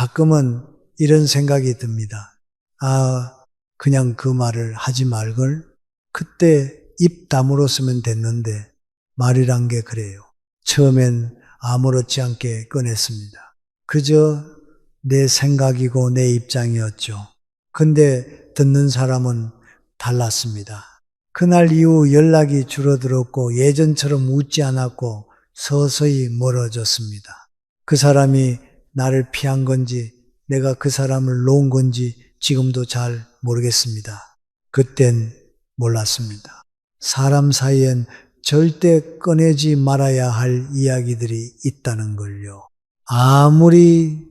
가끔은 이런 생각이 듭니다. 그냥 그 말을 하지 말걸? 그때 입 다물었으면 됐는데 말이란 게 그래요. 처음엔 아무렇지 않게 꺼냈습니다. 그저 내 생각이고 내 입장이었죠. 근데 듣는 사람은 달랐습니다. 그날 이후 연락이 줄어들었고 예전처럼 웃지 않았고 서서히 멀어졌습니다. 그 사람이 나를 피한 건지 내가 그 사람을 놓은 건지 지금도 잘 모르겠습니다. 그땐 몰랐습니다. 사람 사이엔 절대 꺼내지 말아야 할 이야기들이 있다는 걸요. 아무리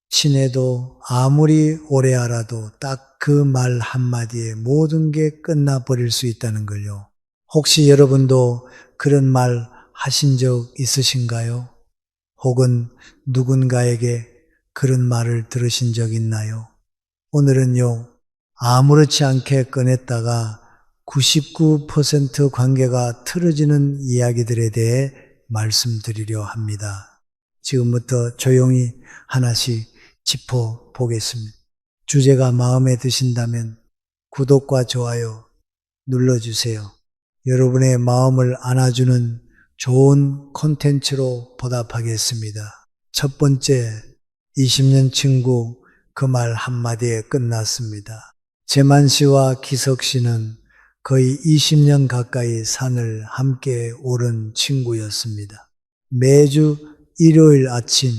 친해도 아무리 오래 알아도 딱 그 말 한마디에 모든 게 끝나버릴 수 있다는 걸요. 혹시 여러분도 그런 말 하신 적 있으신가요? 혹은 누군가에게 그런 말을 들으신 적 있나요? 오늘은요, 아무렇지 않게 꺼냈다가 99% 관계가 틀어지는 이야기들에 대해 말씀드리려 합니다. 지금부터 조용히 하나씩 짚어보겠습니다. 주제가 마음에 드신다면 구독과 좋아요 눌러주세요. 여러분의 마음을 안아주는 좋은 콘텐츠로 보답하겠습니다. 첫 번째, 20년 친구 그 말 한마디에 끝났습니다. 재만 씨와 기석 씨는 거의 20년 가까이 산을 함께 오른 친구였습니다. 매주 일요일 아침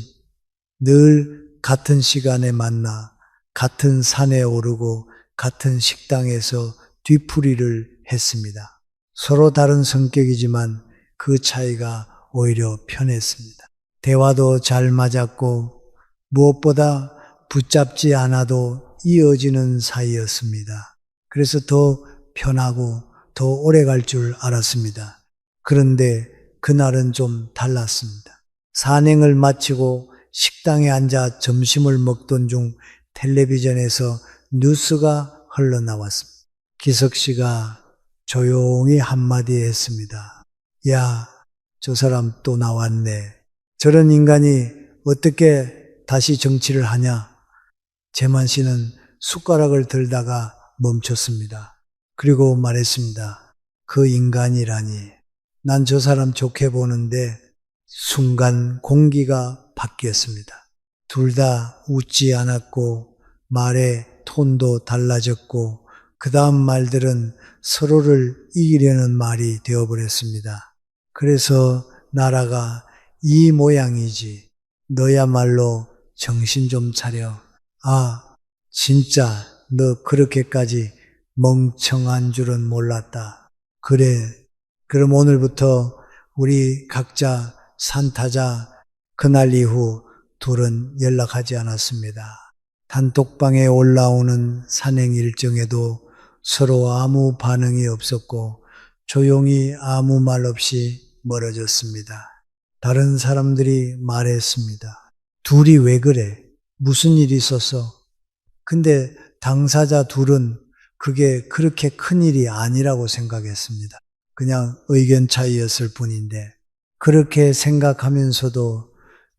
늘 같은 시간에 만나 같은 산에 오르고 같은 식당에서 뒤풀이를 했습니다. 서로 다른 성격이지만 그 차이가 오히려 편했습니다. 대화도 잘 맞았고 무엇보다 붙잡지 않아도 이어지는 사이였습니다. 그래서 더 편하고 더 오래 갈 줄 알았습니다. 그런데 그날은 좀 달랐습니다. 산행을 마치고 식당에 앉아 점심을 먹던 중 텔레비전에서 뉴스가 흘러나왔습니다. 기석 씨가 조용히 한마디 했습니다. 야, 저 사람 또 나왔네. 저런 인간이 어떻게 다시 정치를 하냐? 재만 씨는 숟가락을 들다가 멈췄습니다. 그리고 말했습니다. 그 인간이라니. 난 저 사람 좋게 보는데 순간 공기가 바뀌었습니다. 둘 다 웃지 않았고 말의 톤도 달라졌고 그 다음 말들은 서로를 이기려는 말이 되어버렸습니다. 그래서 나라가 이 모양이지. 너야말로 정신 좀 차려. 진짜 너 그렇게까지 멍청한 줄은 몰랐다. 그래. 그럼 오늘부터 우리 각자 산 타자. 그날 이후 둘은 연락하지 않았습니다. 단톡방에 올라오는 산행 일정에도 서로 아무 반응이 없었고 조용히 아무 말 없이 멀어졌습니다. 다른 사람들이 말했습니다. 둘이 왜 그래? 무슨 일이 있었어? 근데 당사자 둘은 그게 그렇게 큰 일이 아니라고 생각했습니다. 그냥 의견 차이였을 뿐인데 그렇게 생각하면서도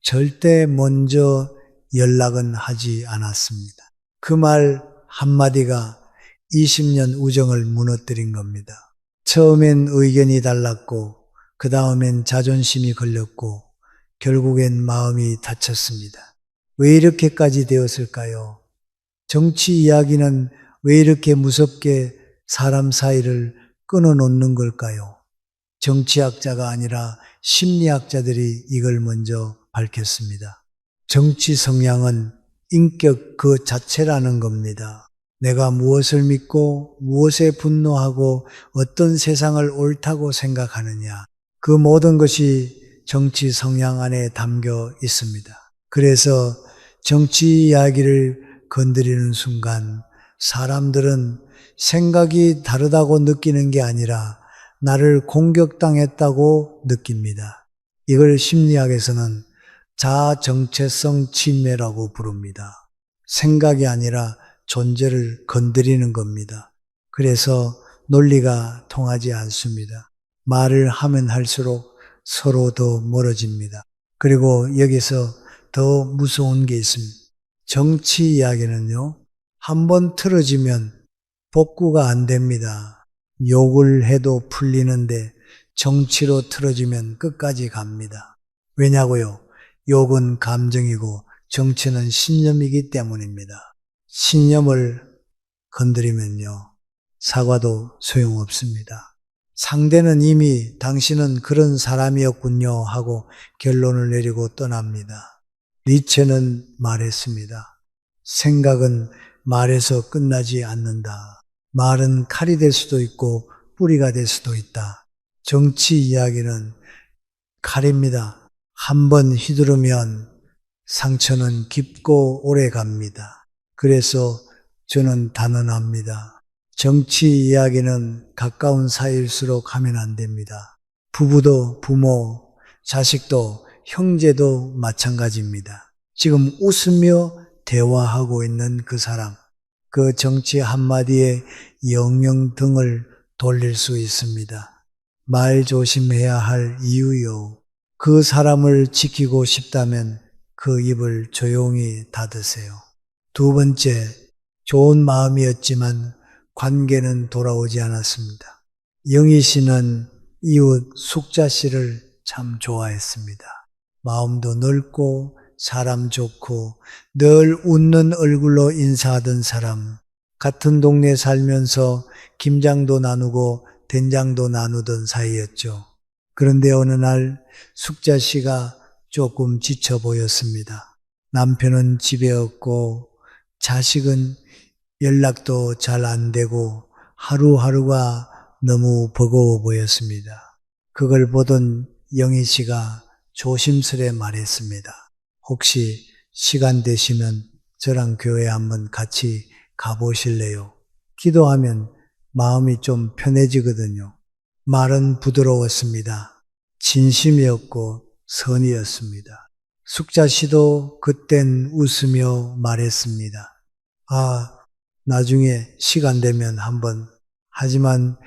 절대 먼저 연락은 하지 않았습니다. 그 말 한마디가 20년 우정을 무너뜨린 겁니다. 처음엔 의견이 달랐고 그 다음엔 자존심이 걸렸고 결국엔 마음이 다쳤습니다. 왜 이렇게까지 되었을까요? 정치 이야기는 왜 이렇게 무섭게 사람 사이를 끊어놓는 걸까요? 정치학자가 아니라 심리학자들이 이걸 먼저 밝혔습니다. 정치 성향은 인격 그 자체라는 겁니다. 내가 무엇을 믿고 무엇에 분노하고 어떤 세상을 옳다고 생각하느냐. 그 모든 것이 정치 성향 안에 담겨 있습니다. 그래서 정치 이야기를 건드리는 순간 사람들은 생각이 다르다고 느끼는 게 아니라 나를 공격당했다고 느낍니다. 이걸 심리학에서는 자정체성 침해라고 부릅니다. 생각이 아니라 존재를 건드리는 겁니다. 그래서 논리가 통하지 않습니다. 말을 하면 할수록 서로 더 멀어집니다. 그리고 여기서 더 무서운 게 있습니다. 정치 이야기는요, 한번 틀어지면 복구가 안 됩니다. 욕을 해도 풀리는데 정치로 틀어지면 끝까지 갑니다. 왜냐고요? 욕은 감정이고 정치는 신념이기 때문입니다. 신념을 건드리면요, 사과도 소용없습니다. 상대는 이미 당신은 그런 사람이었군요 하고 결론을 내리고 떠납니다. 니체는 말했습니다. 생각은 말에서 끝나지 않는다. 말은 칼이 될 수도 있고 뿌리가 될 수도 있다. 정치 이야기는 칼입니다. 한번 휘두르면 상처는 깊고 오래 갑니다. 그래서 저는 단언합니다. 정치 이야기는 가까운 사이일수록 하면 안 됩니다. 부부도 부모, 자식도 형제도 마찬가지입니다. 지금 웃으며 대화하고 있는 그 사람, 그 정치 한마디에 영영 등을 돌릴 수 있습니다. 말 조심해야 할 이유요. 그 사람을 지키고 싶다면 그 입을 조용히 닫으세요. 두 번째, 좋은 마음이었지만 관계는 돌아오지 않았습니다. 영희 씨는 이웃 숙자 씨를 참 좋아했습니다. 마음도 넓고 사람 좋고 늘 웃는 얼굴로 인사하던 사람, 같은 동네 살면서 김장도 나누고 된장도 나누던 사이였죠. 그런데 어느 날 숙자 씨가 조금 지쳐 보였습니다. 남편은 집에 없고 자식은 연락도 잘 안 되고 하루하루가 너무 버거워 보였습니다. 그걸 보던 영희 씨가 조심스레 말했습니다. 혹시 시간 되시면 저랑 교회 한번 같이 가보실래요? 기도하면 마음이 좀 편해지거든요. 말은 부드러웠습니다. 진심이었고 선이었습니다. 숙자 씨도 그땐 웃으며 말했습니다. 아, 나중에 시간 되면 한번. 하지만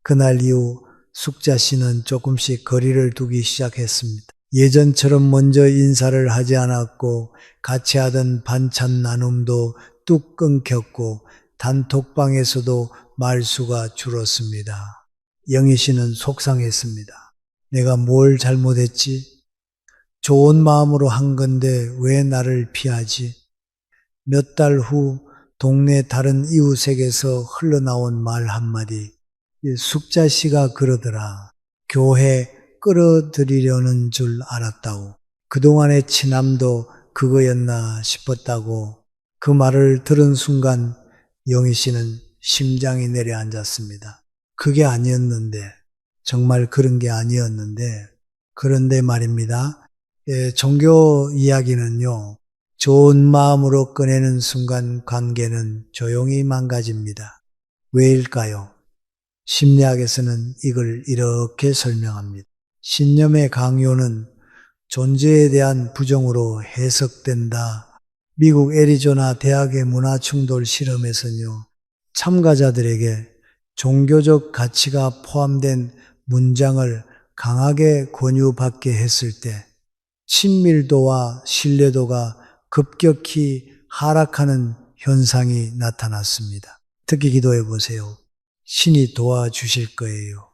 그날 이후 숙자 씨는 조금씩 거리를 두기 시작했습니다. 예전처럼 먼저 인사를 하지 않았고 같이 하던 반찬 나눔도 뚝 끊겼고 단톡방에서도 말수가 줄었습니다. 영희 씨는 속상했습니다. 내가 뭘 잘못했지? 좋은 마음으로 한 건데 왜 나를 피하지? 몇 달 후 동네 다른 이웃에게서 흘러나온 말 한마디. 숙자 씨가 그러더라. 교회 끌어들이려는 줄 알았다고. 그동안의 친함도 그거였나 싶었다고. 그 말을 들은 순간 영희 씨는 심장이 내려앉았습니다. 그게 아니었는데, 정말 그런 게 아니었는데, 그런데 말입니다. 종교 이야기는요, 좋은 마음으로 꺼내는 순간 관계는 조용히 망가집니다. 왜일까요? 심리학에서는 이걸 이렇게 설명합니다. 신념의 강요는 존재에 대한 부정으로 해석된다. 미국 애리조나 대학의 문화충돌 실험에서는요, 참가자들에게 종교적 가치가 포함된 문장을 강하게 권유받게 했을 때 친밀도와 신뢰도가 급격히 하락하는 현상이 나타났습니다. 특히 기도해 보세요. 신이 도와주실 거예요.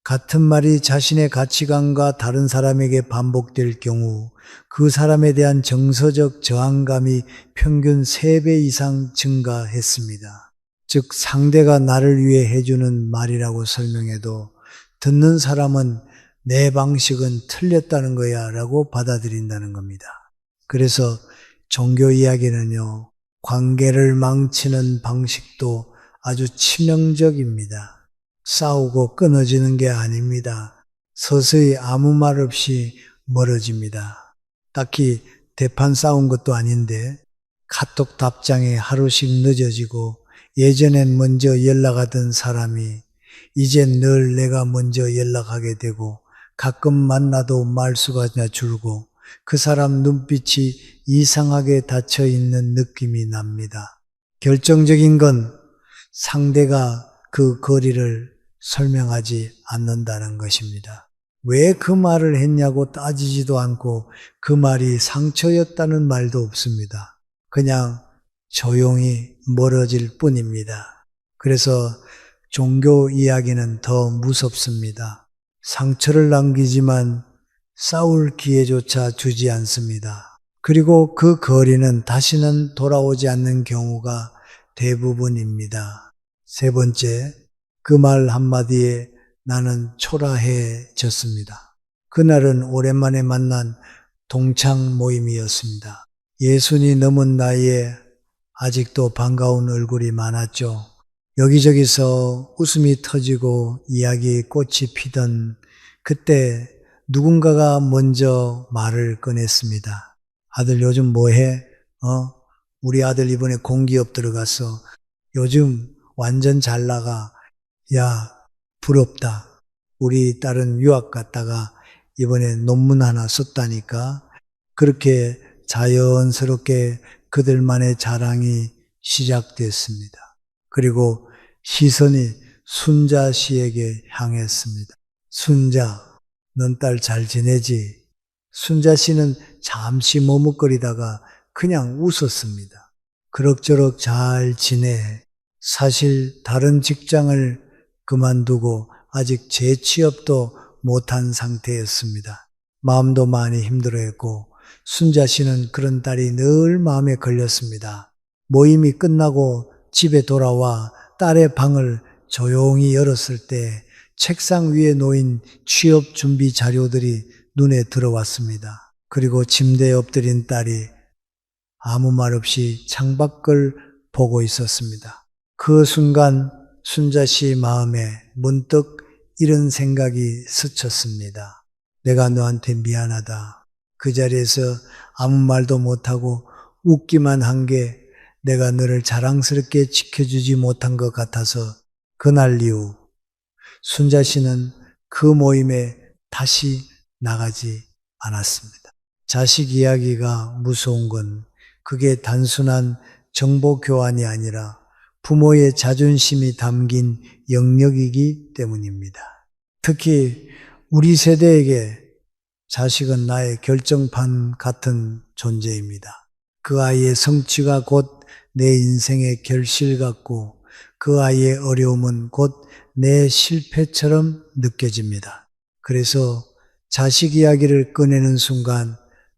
같은 말이 자신의 가치관과 다른 사람에게 반복될 경우 그 사람에 대한 정서적 저항감이 평균 3배 이상 증가했습니다. 즉 상대가 나를 위해 해주는 말이라고 설명해도 듣는 사람은 내 방식은 틀렸다는 거야 라고 받아들인다는 겁니다. 그래서 종교 이야기는요, 관계를 망치는 방식도 아주 치명적입니다. 싸우고 끊어지는 게 아닙니다. 서서히 아무 말 없이 멀어집니다. 딱히 대판 싸운 것도 아닌데 카톡 답장이 하루씩 늦어지고 예전엔 먼저 연락하던 사람이 이젠 늘 내가 먼저 연락하게 되고 가끔 만나도 말수가 줄고 그 사람 눈빛이 이상하게 닫혀 있는 느낌이 납니다. 결정적인 건 상대가 그 거리를 설명하지 않는다는 것입니다. 왜 그 말을 했냐고 따지지도 않고 그 말이 상처였다는 말도 없습니다. 그냥 조용히 멀어질 뿐입니다. 그래서 종교 이야기는 더 무섭습니다. 상처를 남기지만 싸울 기회조차 주지 않습니다. 그리고 그 거리는 다시는 돌아오지 않는 경우가 대부분입니다. 세 번째, 그 말 한마디에 나는 초라해졌습니다. 그날은 오랜만에 만난 동창 모임이었습니다. 예순이 넘은 나이에 아직도 반가운 얼굴이 많았죠. 여기저기서 웃음이 터지고 이야기 꽃이 피던 그때 누군가가 먼저 말을 꺼냈습니다. 아들 요즘 뭐해? 우리 아들 이번에 공기업 들어갔어. 요즘 완전 잘 나가. 야, 부럽다. 우리 딸은 유학 갔다가 이번에 논문 하나 썼다니까. 그렇게 자연스럽게 그들만의 자랑이 시작됐습니다. 그리고 시선이 순자 씨에게 향했습니다. 순자, 넌 딸 잘 지내지? 순자 씨는 잠시 머뭇거리다가 그냥 웃었습니다. 그럭저럭 잘 지내. 사실 다른 직장을 그만두고 아직 재취업도 못한 상태였습니다. 마음도 많이 힘들어했고 순자 씨는 그런 딸이 늘 마음에 걸렸습니다. 모임이 끝나고 집에 돌아와 딸의 방을 조용히 열었을 때 책상 위에 놓인 취업 준비 자료들이 눈에 들어왔습니다. 그리고 침대에 엎드린 딸이 아무 말 없이 창밖을 보고 있었습니다. 그 순간 순자 씨 마음에 문득 이런 생각이 스쳤습니다. 내가 너한테 미안하다. 그 자리에서 아무 말도 못하고 웃기만 한 게 내가 너를 자랑스럽게 지켜주지 못한 것 같아서 그날 이후 순자 씨는 그 모임에 다시 나가지 않았습니다. 자식 이야기가 무서운 건 그게 단순한 정보 교환이 아니라 부모의 자존심이 담긴 영역이기 때문입니다. 특히 우리 세대에게 자식은 나의 결정판 같은 존재입니다. 그 아이의 성취가 곧 내 인생의 결실 같고 그 아이의 어려움은 곧 내 실패처럼 느껴집니다. 그래서 자식 이야기를 꺼내는 순간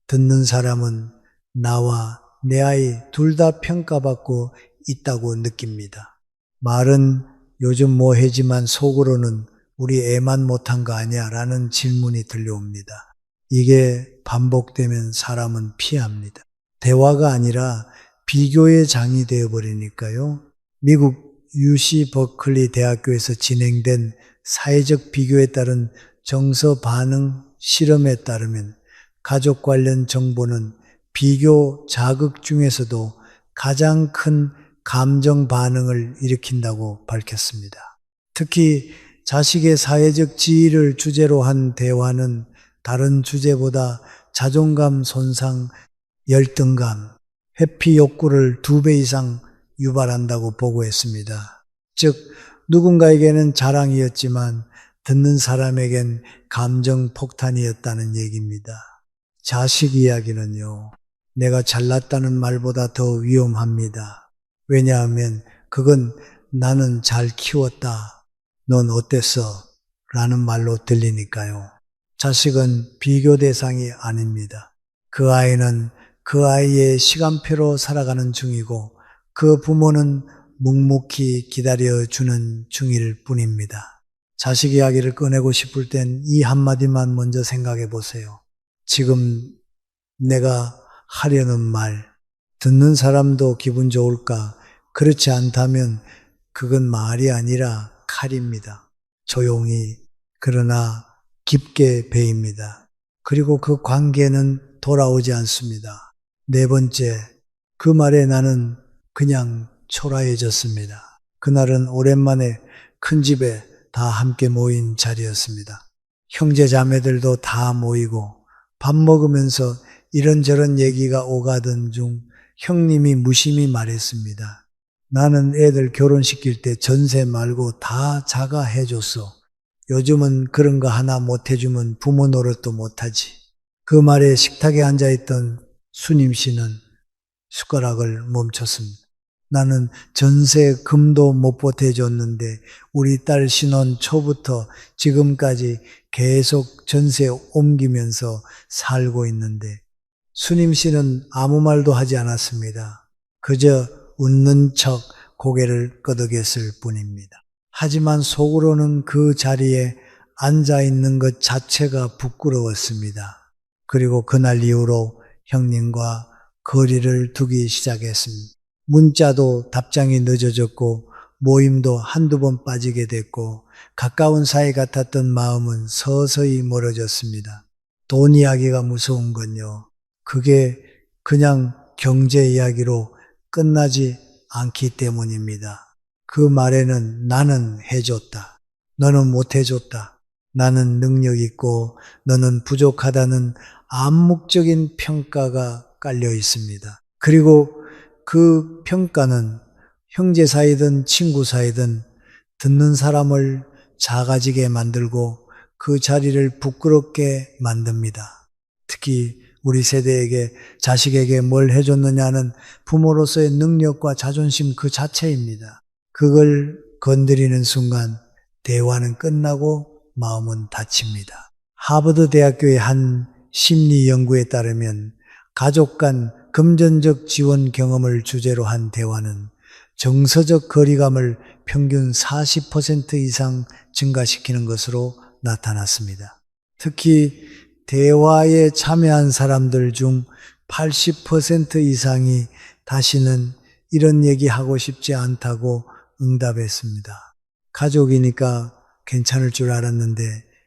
듣는 사람은 나와 내 아이 둘 다 평가받고 있다고 느낍니다. 말은 요즘 뭐 해지만 속으로는 우리 애만 못한 거 아니야? 라는 질문이 들려옵니다. 이게 반복되면 사람은 피합니다. 대화가 아니라 비교의 장이 되어버리니까요. 미국 UC 버클리 대학교에서 진행된 사회적 비교에 따른 정서 반응 실험에 따르면 가족 관련 정보는 비교 자극 중에서도 가장 큰 감정 반응을 일으킨다고 밝혔습니다. 특히 자식의 사회적 지위를 주제로 한 대화는 다른 주제보다 자존감 손상, 열등감, 회피 욕구를 2배 이상 유발한다고 보고했습니다. 즉 누군가에게는 자랑이었지만 듣는 사람에겐 감정 폭탄이었다는 얘기입니다. 자식 이야기는요, 내가 잘났다는 말보다 더 위험합니다. 왜냐하면 그건 나는 잘 키웠다, 넌 어땠어? 라는 말로 들리니까요. 자식은 비교 대상이 아닙니다. 그 아이는 그 아이의 시간표로 살아가는 중이고 그 부모는 묵묵히 기다려주는 중일 뿐입니다. 자식 이야기를 꺼내고 싶을 땐 이 한마디만 먼저 생각해 보세요. 지금 내가 하려는 말, 듣는 사람도 기분 좋을까? 그렇지 않다면 그건 말이 아니라 칼입니다. 조용히 그러나 깊게 베입니다. 그리고 그 관계는 돌아오지 않습니다. 네 번째, 그 말에 나는 그냥 초라해졌습니다. 그날은 오랜만에 큰 집에 다 함께 모인 자리였습니다. 형제 자매들도 다 모이고 밥 먹으면서 이런저런 얘기가 오가던 중 형님이 무심히 말했습니다. 나는 애들 결혼시킬 때 전세 말고 다 자가 해줬어. 요즘은 그런 거 하나 못 해주면 부모 노릇도 못하지. 그 말에 식탁에 앉아있던 수님 씨는 숟가락을 멈췄습니다. 나는 전세 금도 못 보태줬는데 우리 딸 신혼 초부터 지금까지 계속 전세 옮기면서 살고 있는데 수님 씨는 아무 말도 하지 않았습니다. 그저 웃는 척 고개를 끄덕였을 뿐입니다. 하지만 속으로는 그 자리에 앉아 있는 것 자체가 부끄러웠습니다. 그리고 그날 이후로 형님과 거리를 두기 시작했습니다. 문자도 답장이 늦어졌고 모임도 한두 번 빠지게 됐고 가까운 사이 같았던 마음은 서서히 멀어졌습니다. 돈 이야기가 무서운 건요. 그게 그냥 경제 이야기로 끝나지 않기 때문입니다. 그 말에는 나는 해줬다. 너는 못 해줬다. 나는 능력 있고 너는 부족하다는 암묵적인 평가가 깔려 있습니다. 그리고 그 평가는 형제 사이든 친구 사이든 듣는 사람을 작아지게 만들고 그 자리를 부끄럽게 만듭니다. 특히 우리 세대에게 자식에게 뭘 해줬느냐는 부모로서의 능력과 자존심 그 자체입니다. 그걸 건드리는 순간 대화는 끝나고 마음은 다칩니다. 하버드 대학교의 한 심리 연구에 따르면 가족 간 금전적 지원 경험을 주제로 한 대화는 정서적 거리감을 평균 40% 이상 증가시키는 것으로 나타났습니다. 특히 대화에 참여한 사람들 중 80% 이상이 다시는 이런 얘기 하고 싶지 않다고 응답했습니다. 가족이니까 괜찮을 줄 알았는데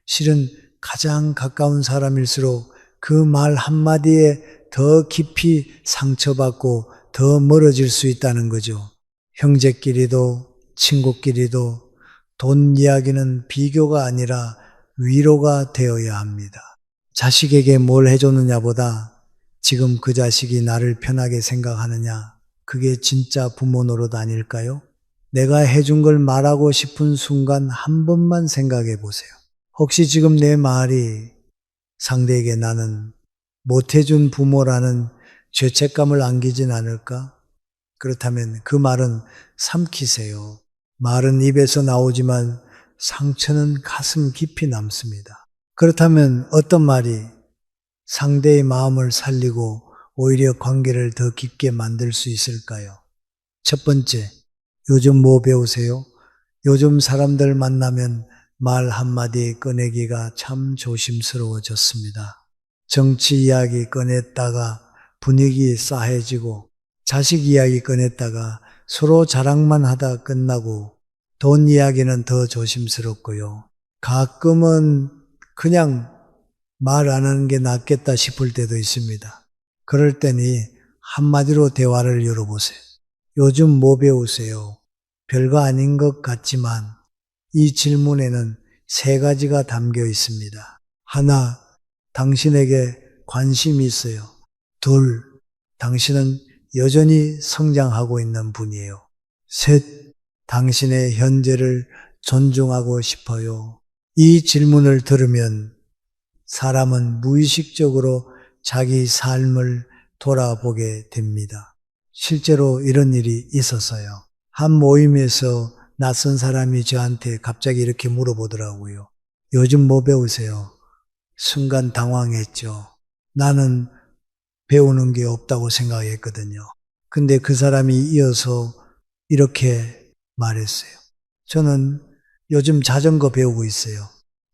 실은 가장 가까운 사람일수록 그 말 한마디에 더 깊이 상처받고 더 멀어질 수 있다는 거죠. 형제끼리도 친구끼리도 돈 이야기는 비교가 아니라 위로가 되어야 합니다. 자식에게 뭘 해줬느냐보다 지금 그 자식이 나를 편하게 생각하느냐, 그게 진짜 부모 노릇 아닐까요? 내가 해준 걸 말하고 싶은 순간 한 번만 생각해 보세요. 혹시 지금 내 말이 상대에게 나는 못해준 부모라는 죄책감을 안기진 않을까? 그렇다면 그 말은 삼키세요. 말은 입에서 나오지만 상처는 가슴 깊이 남습니다. 그렇다면 어떤 말이 상대의 마음을 살리고 오히려 관계를 더 깊게 만들 수 있을까요? 첫 번째, 요즘 뭐 배우세요? 요즘 사람들 만나면 말 한마디 꺼내기가 참 조심스러워졌습니다. 정치 이야기 꺼냈다가 분위기 싸해지고 자식 이야기 꺼냈다가 서로 자랑만 하다 끝나고 돈 이야기는 더 조심스럽고요. 가끔은 그냥 말 안 하는 게 낫겠다 싶을 때도 있습니다. 그럴 때니 한마디로 대화를 열어보세요. 요즘 뭐 배우세요? 별거 아닌 것 같지만 이 질문에는 세 가지가 담겨 있습니다. 하나, 당신에게 관심이 있어요. 둘, 당신은 여전히 성장하고 있는 분이에요. 셋, 당신의 현재를 존중하고 싶어요. 이 질문을 들으면 사람은 무의식적으로 자기 삶을 돌아보게 됩니다. 실제로 이런 일이 있었어요. 한 모임에서 낯선 사람이 저한테 갑자기 이렇게 물어보더라고요. 요즘 뭐 배우세요? 순간 당황했죠. 나는 배우는 게 없다고 생각했거든요. 근데 그 사람이 이어서 이렇게 말했어요. 저는 요즘 자전거 배우고 있어요.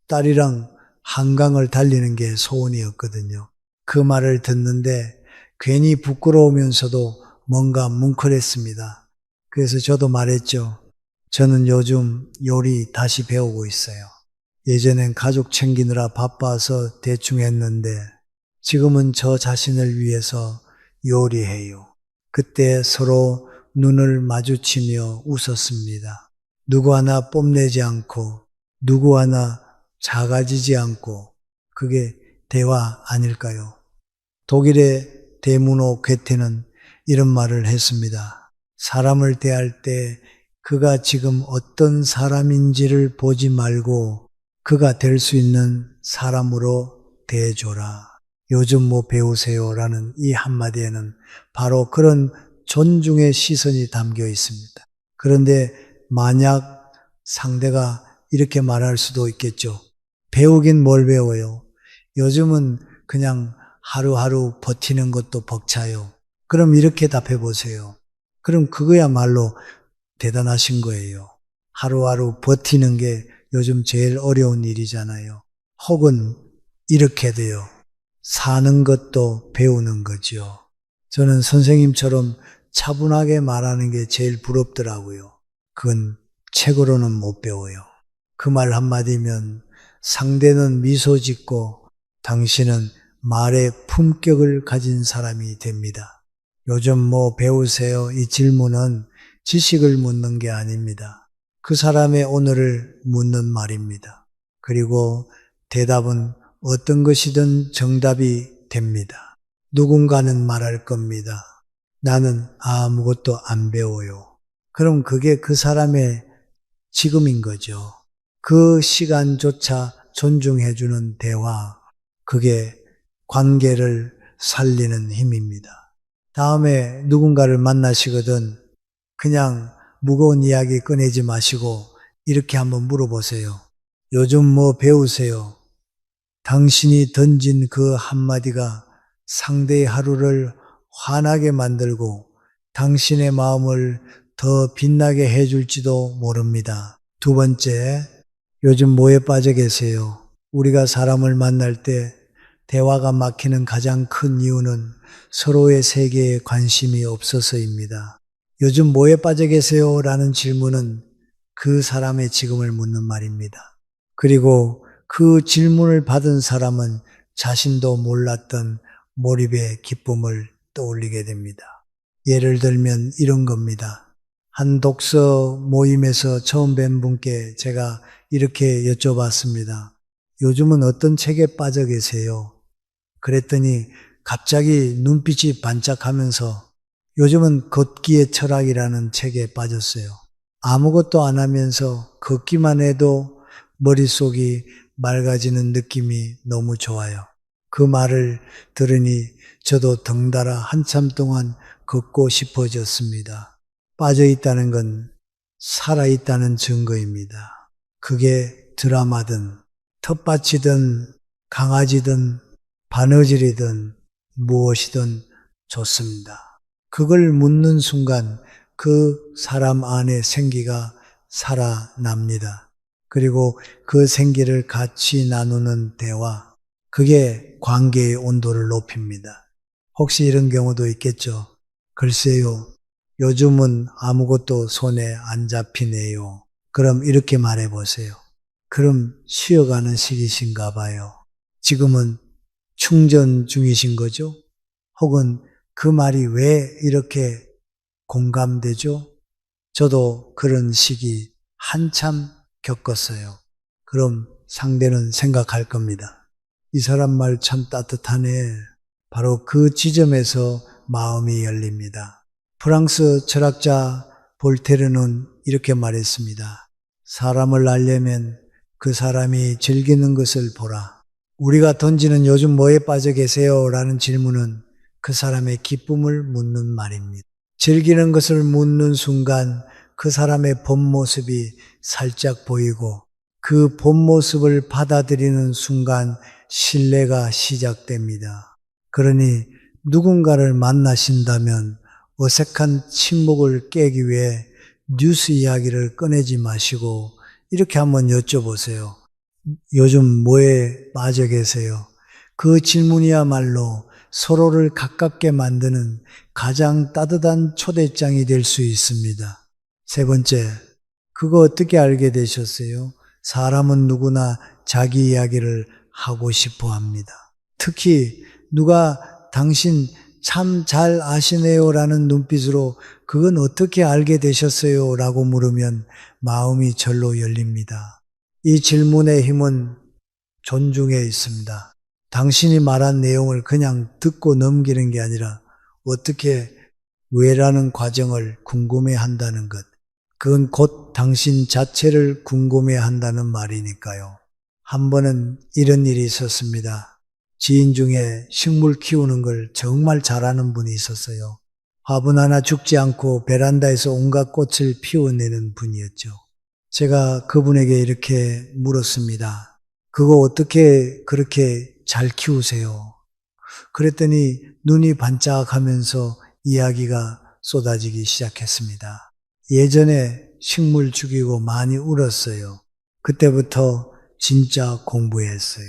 딸이랑 한강을 달리는 게 소원이었거든요. 그 말을 듣는데 괜히 부끄러우면서도 뭔가 뭉클했습니다. 그래서 저도 말했죠. 저는 요즘 요리 다시 배우고 있어요. 예전엔 가족 챙기느라 바빠서 대충 했는데 지금은 저 자신을 위해서 요리해요. 그때 서로 눈을 마주치며 웃었습니다. 누구 하나 뽐내지 않고 누구 하나 작아지지 않고 그게 대화 아닐까요? 독일의 데무노 괴테는 이런 말을 했습니다. 사람을 대할 때 그가 지금 어떤 사람인지를 보지 말고 그가 될 수 있는 사람으로 대해줘라. 요즘 뭐 배우세요라는 이 한마디에는 바로 그런 존중의 시선이 담겨 있습니다. 그런데 만약 상대가 이렇게 말할 수도 있겠죠. 배우긴 뭘 배워요? 요즘은 그냥 하루하루 버티는 것도 벅차요. 그럼 이렇게 답해 보세요. 그럼 그거야말로 대단하신 거예요. 하루하루 버티는 게 요즘 제일 어려운 일이잖아요. 혹은 이렇게 돼요. 사는 것도 배우는 거죠. 저는 선생님처럼 차분하게 말하는 게 제일 부럽더라고요. 그건 책으로는 못 배워요. 그 말 한마디면 상대는 미소 짓고 당신은 말의 품격을 가진 사람이 됩니다. 요즘 뭐 배우세요? 이 질문은 지식을 묻는 게 아닙니다. 그 사람의 오늘을 묻는 말입니다. 그리고 대답은 어떤 것이든 정답이 됩니다. 누군가는 말할 겁니다. 나는 아무것도 안 배워요. 그럼 그게 그 사람의 지금인 거죠. 그 시간조차 존중해주는 대화, 그게 관계를 살리는 힘입니다. 다음에 누군가를 만나시거든 그냥 무거운 이야기 꺼내지 마시고 이렇게 한번 물어보세요. 요즘 뭐 배우세요? 당신이 던진 그 한마디가 상대의 하루를 환하게 만들고 당신의 마음을 더 빛나게 해줄지도 모릅니다. 두 번째, 요즘 뭐에 빠져 계세요? 우리가 사람을 만날 때 대화가 막히는 가장 큰 이유는 서로의 세계에 관심이 없어서입니다. 요즘 뭐에 빠져 계세요? 라는 질문은 그 사람의 지금을 묻는 말입니다. 그리고 그 질문을 받은 사람은 자신도 몰랐던 몰입의 기쁨을 떠올리게 됩니다. 예를 들면 이런 겁니다. 한 독서 모임에서 처음 뵌 분께 제가 이렇게 여쭤봤습니다. 요즘은 어떤 책에 빠져 계세요? 그랬더니 갑자기 눈빛이 반짝하면서 요즘은 걷기의 철학이라는 책에 빠졌어요. 아무것도 안 하면서 걷기만 해도 머릿속이 맑아지는 느낌이 너무 좋아요. 그 말을 들으니 저도 덩달아 한참 동안 걷고 싶어졌습니다. 빠져 있다는 건 살아 있다는 증거입니다. 그게 드라마든 텃밭이든 강아지든 바느질이든 무엇이든 좋습니다. 그걸 묻는 순간 그 사람 안에 생기가 살아납니다. 그리고 그 생기를 같이 나누는 대화, 그게 관계의 온도를 높입니다. 혹시 이런 경우도 있겠죠? 글쎄요, 요즘은 아무것도 손에 안 잡히네요. 그럼 이렇게 말해 보세요. 그럼 쉬어가는 시기신가 봐요. 지금은 충전 중이신 거죠? 혹은 그 말이 왜 이렇게 공감되죠? 저도 그런 시기 한참 겪었어요. 그럼 상대는 생각할 겁니다. 이 사람 말 참 따뜻하네. 바로 그 지점에서 마음이 열립니다. 프랑스 철학자 볼테르는 이렇게 말했습니다. 사람을 알려면 그 사람이 즐기는 것을 보라. 우리가 던지는 요즘 뭐에 빠져 계세요? 라는 질문은 그 사람의 기쁨을 묻는 말입니다. 즐기는 것을 묻는 순간 그 사람의 본 모습이 살짝 보이고 그 본 모습을 받아들이는 순간 신뢰가 시작됩니다. 그러니 누군가를 만나신다면 어색한 침묵을 깨기 위해 뉴스 이야기를 꺼내지 마시고 이렇게 한번 여쭤보세요. 요즘 뭐에 빠져 계세요? 그 질문이야말로 서로를 가깝게 만드는 가장 따뜻한 초대장이 될 수 있습니다. 세 번째, 그거 어떻게 알게 되셨어요? 사람은 누구나 자기 이야기를 하고 싶어 합니다. 특히 누가 당신 참 잘 아시네요 라는 눈빛으로 그건 어떻게 알게 되셨어요? 라고 물으면 마음이 절로 열립니다. 이 질문의 힘은 존중에 있습니다. 당신이 말한 내용을 그냥 듣고 넘기는 게 아니라 어떻게 왜라는 과정을 궁금해 한다는 것. 그건 곧 당신 자체를 궁금해 한다는 말이니까요. 한 번은 이런 일이 있었습니다. 지인 중에 식물 키우는 걸 정말 잘하는 분이 있었어요. 화분 하나 죽지 않고 베란다에서 온갖 꽃을 피워내는 분이었죠. 제가 그분에게 이렇게 물었습니다. 그거 어떻게 그렇게 잘 키우세요? 그랬더니 눈이 반짝하면서 이야기가 쏟아지기 시작했습니다. 예전에 식물 죽이고 많이 울었어요. 그때부터 진짜 공부했어요.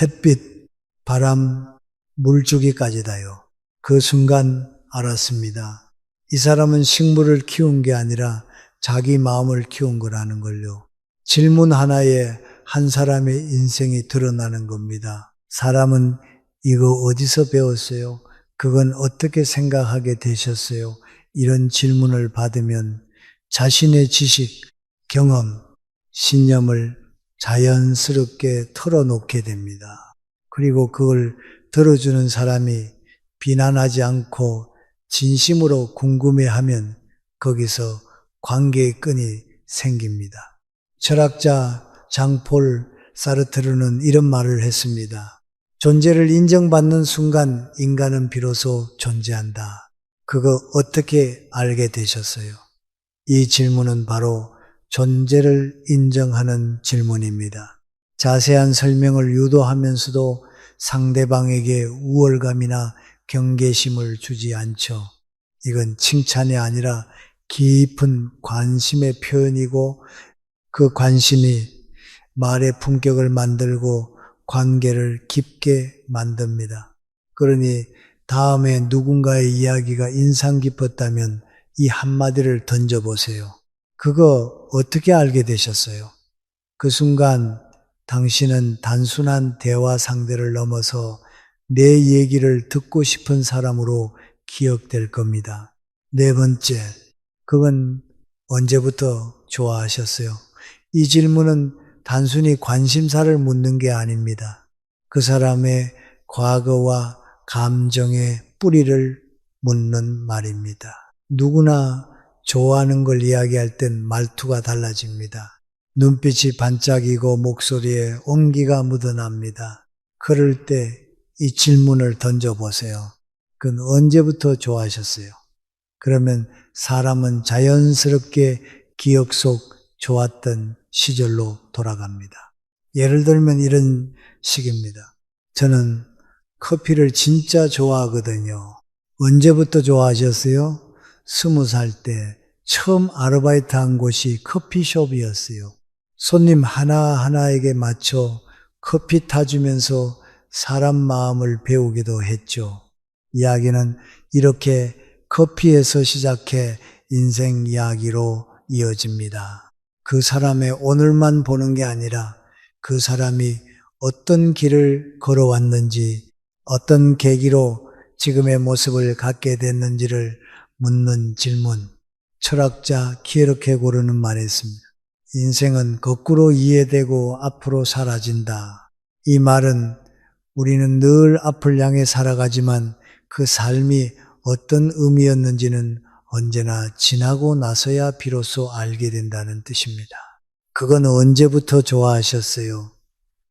햇빛, 바람, 물주기까지다요. 그 순간 알았습니다. 이 사람은 식물을 키운 게 아니라 자기 마음을 키운 거라는 걸요. 질문 하나에 한 사람의 인생이 드러나는 겁니다. 사람은 이거 어디서 배웠어요? 그건 어떻게 생각하게 되셨어요? 이런 질문을 받으면 자신의 지식, 경험, 신념을 자연스럽게 털어놓게 됩니다. 그리고 그걸 들어주는 사람이 비난하지 않고 진심으로 궁금해하면 거기서 관계의 끈이 생깁니다. 철학자 장폴 사르트르는 이런 말을 했습니다. 존재를 인정받는 순간 인간은 비로소 존재한다. 그거 어떻게 알게 되셨어요? 이 질문은 바로 존재를 인정하는 질문입니다. 자세한 설명을 유도하면서도 상대방에게 우월감이나 경계심을 주지 않죠. 이건 칭찬이 아니라 깊은 관심의 표현이고 그 관심이 말의 품격을 만들고 관계를 깊게 만듭니다. 그러니 다음에 누군가의 이야기가 인상 깊었다면 이 한마디를 던져보세요. 그거 어떻게 알게 되셨어요? 그 순간 당신은 단순한 대화 상대를 넘어서 내 얘기를 듣고 싶은 사람으로 기억될 겁니다. 네 번째, 그건 언제부터 좋아하셨어요? 이 질문은 단순히 관심사를 묻는 게 아닙니다. 그 사람의 과거와 감정의 뿌리를 묻는 말입니다. 누구나 좋아하는 걸 이야기할 땐 말투가 달라집니다. 눈빛이 반짝이고 목소리에 온기가 묻어납니다. 그럴 때 이 질문을 던져보세요. 그건 언제부터 좋아하셨어요? 그러면 사람은 자연스럽게 기억 속 좋았던 시절로 돌아갑니다. 예를 들면 이런 식입니다. 저는 커피를 진짜 좋아하거든요. 언제부터 좋아하셨어요? 20살 때 처음 아르바이트 한 곳이 커피숍이었어요. 손님 하나하나에게 맞춰 커피 타주면서 사람 마음을 배우기도 했죠. 이야기는 이렇게 커피에서 시작해 인생 이야기로 이어집니다. 그 사람의 오늘만 보는 게 아니라 그 사람이 어떤 길을 걸어왔는지, 어떤 계기로 지금의 모습을 갖게 됐는지를 묻는 질문. 철학자 키에르케고르는 말했습니다. 인생은 거꾸로 이해되고 앞으로 사라진다. 이 말은 우리는 늘 앞을 향해 살아가지만 그 삶이 어떤 의미였는지는 언제나 지나고 나서야 비로소 알게 된다는 뜻입니다. 그건 언제부터 좋아하셨어요?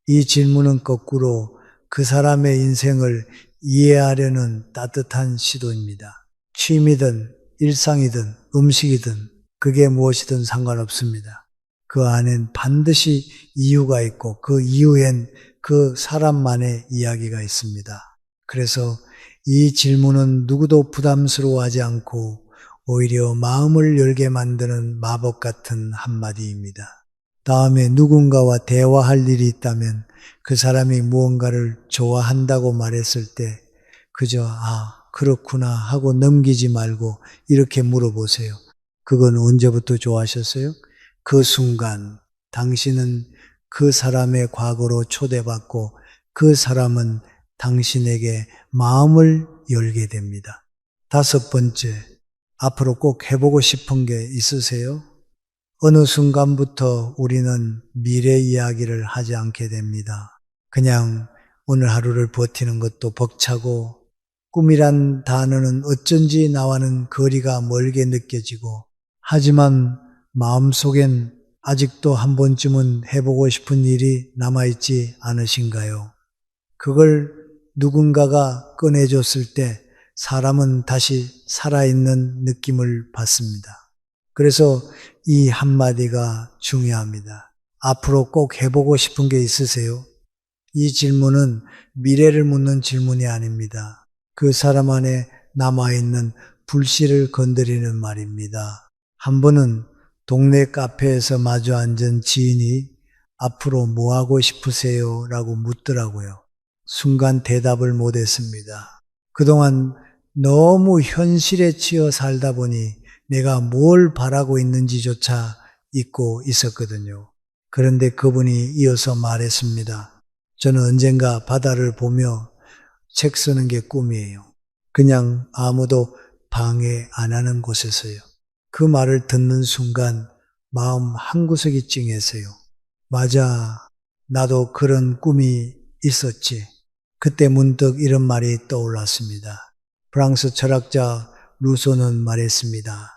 이 질문은 거꾸로 그 사람의 인생을 이해하려는 따뜻한 시도입니다. 취미든 일상이든 음식이든 그게 무엇이든 상관없습니다. 그 안엔 반드시 이유가 있고 그 이유엔 그 사람만의 이야기가 있습니다. 그래서 이 질문은 누구도 부담스러워하지 않고 오히려 마음을 열게 만드는 마법 같은 한마디입니다. 다음에 누군가와 대화할 일이 있다면 그 사람이 무언가를 좋아한다고 말했을 때 그저 그렇구나 하고 넘기지 말고 이렇게 물어보세요. 그건 언제부터 좋아하셨어요? 그 순간 당신은 그 사람의 과거로 초대받고 그 사람은 당신에게 마음을 열게 됩니다. 다섯 번째, 앞으로 꼭 해보고 싶은 게 있으세요? 어느 순간부터 우리는 미래 이야기를 하지 않게 됩니다. 그냥 오늘 하루를 버티는 것도 벅차고 꿈이란 단어는 어쩐지 나와는 거리가 멀게 느껴지고 하지만 마음속엔 아직도 한 번쯤은 해보고 싶은 일이 남아있지 않으신가요? 그걸 누군가가 꺼내줬을 때 사람은 다시 살아있는 느낌을 받습니다. 그래서 이 한마디가 중요합니다. 앞으로 꼭 해보고 싶은 게 있으세요? 이 질문은 미래를 묻는 질문이 아닙니다. 그 사람 안에 남아있는 불씨를 건드리는 말입니다. 한 번은 동네 카페에서 마주 앉은 지인이 앞으로 뭐 하고 싶으세요? 라고 묻더라고요. 순간 대답을 못했습니다. 그동안 너무 현실에 치여 살다 보니 내가 뭘 바라고 있는지조차 잊고 있었거든요. 그런데 그분이 이어서 말했습니다. 저는 언젠가 바다를 보며 책 쓰는 게 꿈이에요. 그냥 아무도 방해 안 하는 곳에서요. 그 말을 듣는 순간 마음 한구석이 찡했어요. 맞아, 나도 그런 꿈이 있었지. 그때 문득 이런 말이 떠올랐습니다. 프랑스 철학자 루소는 말했습니다.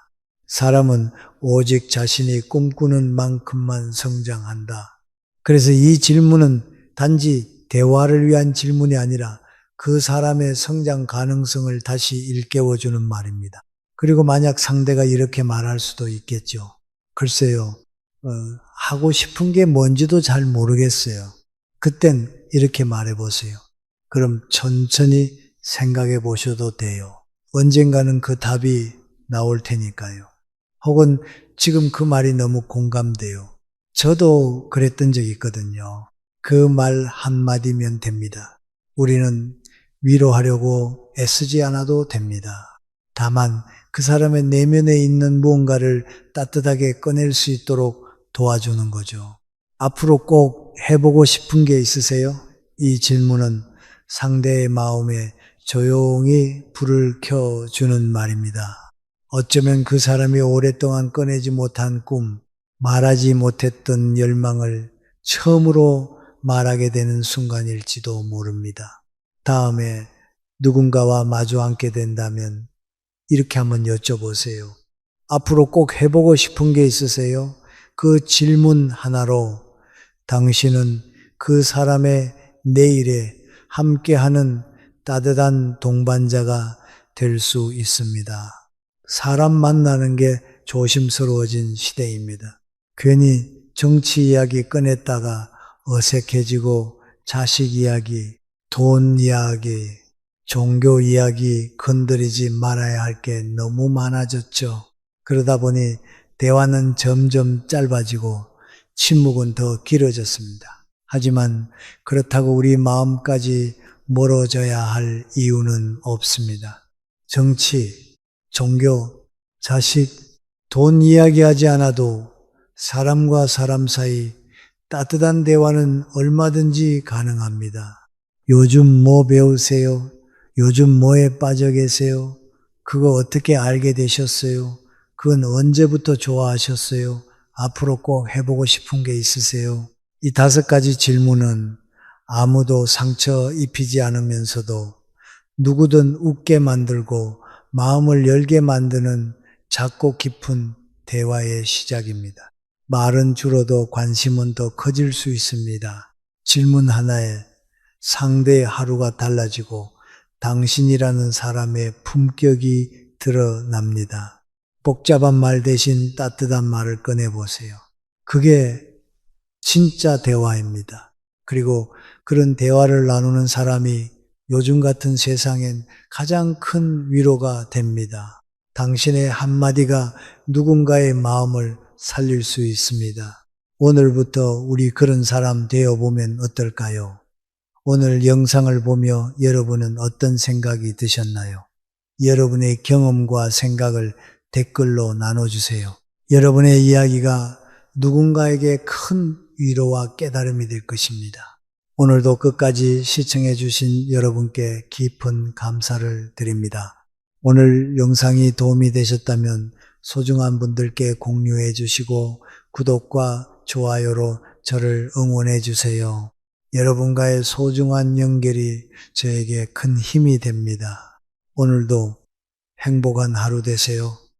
사람은 오직 자신이 꿈꾸는 만큼만 성장한다. 그래서 이 질문은 단지 대화를 위한 질문이 아니라 그 사람의 성장 가능성을 다시 일깨워주는 말입니다. 그리고 만약 상대가 이렇게 말할 수도 있겠죠. 글쎄요, 하고 싶은 게 뭔지도 잘 모르겠어요. 그땐 이렇게 말해보세요. 그럼 천천히 생각해 보셔도 돼요. 언젠가는 그 답이 나올 테니까요. 혹은 지금 그 말이 너무 공감돼요. 저도 그랬던 적이 있거든요. 그 말 한마디면 됩니다. 우리는 위로하려고 애쓰지 않아도 됩니다. 다만 그 사람의 내면에 있는 무언가를 따뜻하게 꺼낼 수 있도록 도와주는 거죠. 앞으로 꼭 해보고 싶은 게 있으세요? 이 질문은 상대의 마음에 조용히 불을 켜주는 말입니다. 어쩌면 그 사람이 오랫동안 꺼내지 못한 꿈, 말하지 못했던 열망을 처음으로 말하게 되는 순간일지도 모릅니다. 다음에 누군가와 마주 앉게 된다면 이렇게 한번 여쭤보세요. 앞으로 꼭 해보고 싶은 게 있으세요? 그 질문 하나로 당신은 그 사람의 내일에 함께하는 따뜻한 동반자가 될 수 있습니다. 사람 만나는 게 조심스러워진 시대입니다. 괜히 정치 이야기 꺼냈다가 어색해지고 자식 이야기, 돈 이야기, 종교 이야기 건드리지 말아야 할 게 너무 많아졌죠. 그러다 보니 대화는 점점 짧아지고 침묵은 더 길어졌습니다. 하지만 그렇다고 우리 마음까지 멀어져야 할 이유는 없습니다. 정치, 종교, 자식, 돈 이야기하지 않아도 사람과 사람 사이 따뜻한 대화는 얼마든지 가능합니다. 요즘 뭐 배우세요? 요즘 뭐에 빠져 계세요? 그거 어떻게 알게 되셨어요? 그건 언제부터 좋아하셨어요? 앞으로 꼭 해보고 싶은 게 있으세요? 이 5가지 질문은 아무도 상처 입히지 않으면서도 누구든 웃게 만들고 마음을 열게 만드는 작고 깊은 대화의 시작입니다. 말은 줄어도 관심은 더 커질 수 있습니다. 질문 하나에 상대의 하루가 달라지고 당신이라는 사람의 품격이 드러납니다. 복잡한 말 대신 따뜻한 말을 꺼내보세요. 그게 진짜 대화입니다. 그리고 그런 대화를 나누는 사람이 요즘 같은 세상엔 가장 큰 위로가 됩니다. 당신의 한마디가 누군가의 마음을 살릴 수 있습니다. 오늘부터 우리 그런 사람 되어보면 어떨까요? 오늘 영상을 보며 여러분은 어떤 생각이 드셨나요? 여러분의 경험과 생각을 댓글로 나눠주세요. 여러분의 이야기가 누군가에게 큰 위로와 깨달음이 될 것입니다. 오늘도 끝까지 시청해 주신 여러분께 깊은 감사를 드립니다. 오늘 영상이 도움이 되셨다면 소중한 분들께 공유해 주시고 구독과 좋아요로 저를 응원해 주세요. 여러분과의 소중한 연결이 저에게 큰 힘이 됩니다. 오늘도 행복한 하루 되세요.